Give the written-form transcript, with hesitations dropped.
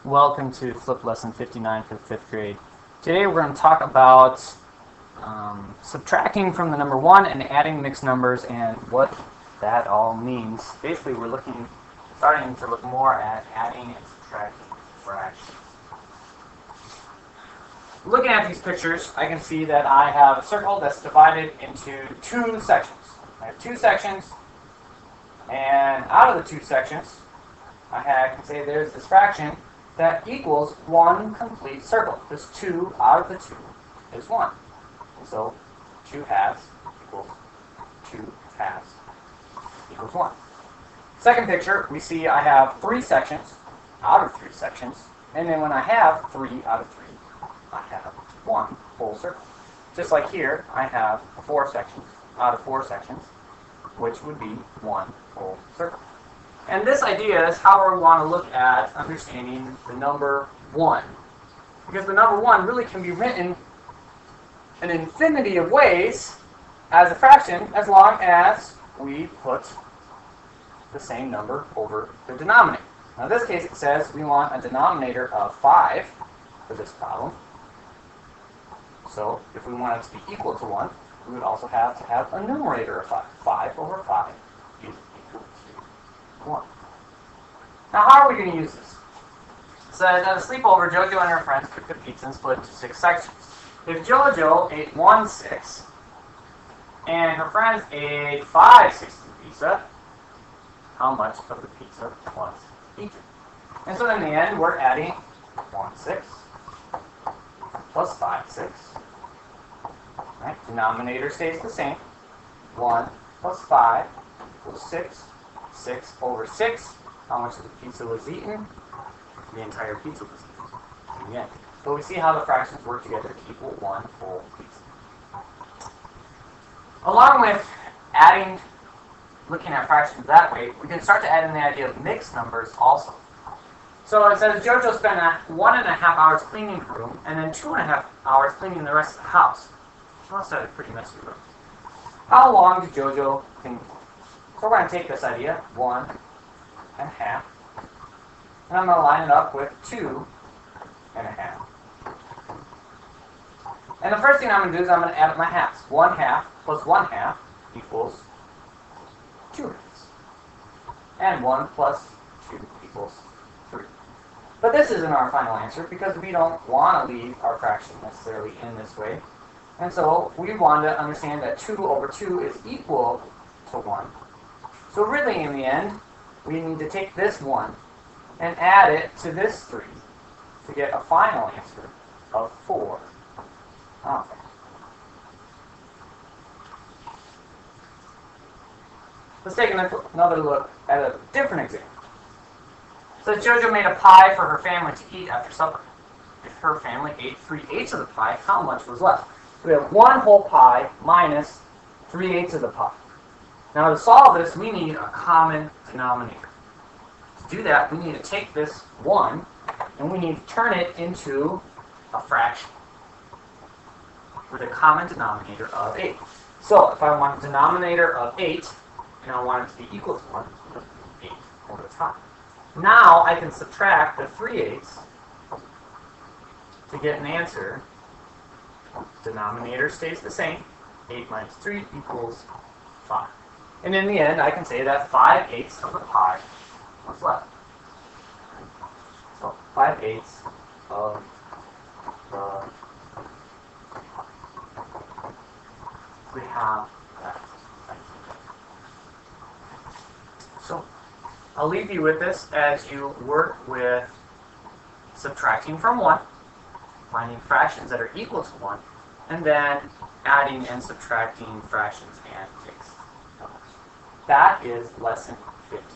Welcome to Flip Lesson 59 for the 5th grade. Today we're going to talk about subtracting from the number 1 and adding mixed numbers and what that all means. Basically we're starting to look more at adding and subtracting fractions. Looking at these pictures, I can see that I have a circle that's divided into two sections. I have two sections, and out of the two sections I can say there's this fraction that equals one complete circle. This 2 out of the 2 is 1. And so 2 halves equals 2 halves equals 1. Second picture, we see I have 3 sections out of 3 sections. And then when I have 3 out of 3, I have 1 whole circle. Just like here, I have 4 sections out of 4 sections, which would be 1 whole circle. And this idea is how we want to look at understanding the number 1. Because the number 1 really can be written an infinity of ways as a fraction as long as we put the same number over the denominator. Now in this case it says we want a denominator of 5 for this problem. So if we want it to be equal to 1, we would also have to have a numerator of 5. 5 over 5 is equal to 1. Now how are we going to use this? So at a sleepover, JoJo and her friends cooked the pizza and split into 6 sections. If JoJo ate 1/6 and her friends ate 5/6 of the pizza, how much of the pizza was each? And so in the end, we're adding 1/6 plus 5/6. Right? Denominator stays the same. 1 plus 5 equals 6. 6 over 6. How much of the pizza was eaten? The entire pizza was eaten. In the end. So we see how the fractions work together to equal one whole pizza. Along with looking at fractions that way, we can start to add in the idea of mixed numbers also. So it says JoJo spent 1.5 hours cleaning her room and then 2.5 hours cleaning the rest of the house. She must have a pretty messy room. How long did JoJo clean? So we're going to take this idea, 1.5, and I'm going to line it up with 2.5. And the first thing I'm going to do is I'm going to add up my halves. 1/2 plus 1/2 equals 2 halves. And 1 plus 2 equals 3. But this isn't our final answer because we don't want to leave our fraction necessarily in this way. And so we want to understand that 2 over 2 is equal to 1. So really in the end, we need to take this 1 and add it to this 3 to get a final answer of 4. Okay. Let's take another look at a different example. So JoJo made a pie for her family to eat after supper. If her family ate 3/8 of the pie, how much was left? So we have 1 whole pie minus 3/8 of the pie. Now to solve this, we need a common denominator. To do that, we need to take this 1 and we need to turn it into a fraction with a common denominator of 8. So if I want a denominator of 8 and I want it to be equal to 1, 8 over the top. Now I can subtract the 3/8 to get an answer. Denominator stays the same. 8 minus 3 equals 5. And in the end, I can say that 5/8 of the pie was left. So 5/8 of the we have that. So I'll leave you with this as you work with subtracting from 1, finding fractions that are equal to 1, and then adding and subtracting fractions and mixed numbers. That is lesson 50.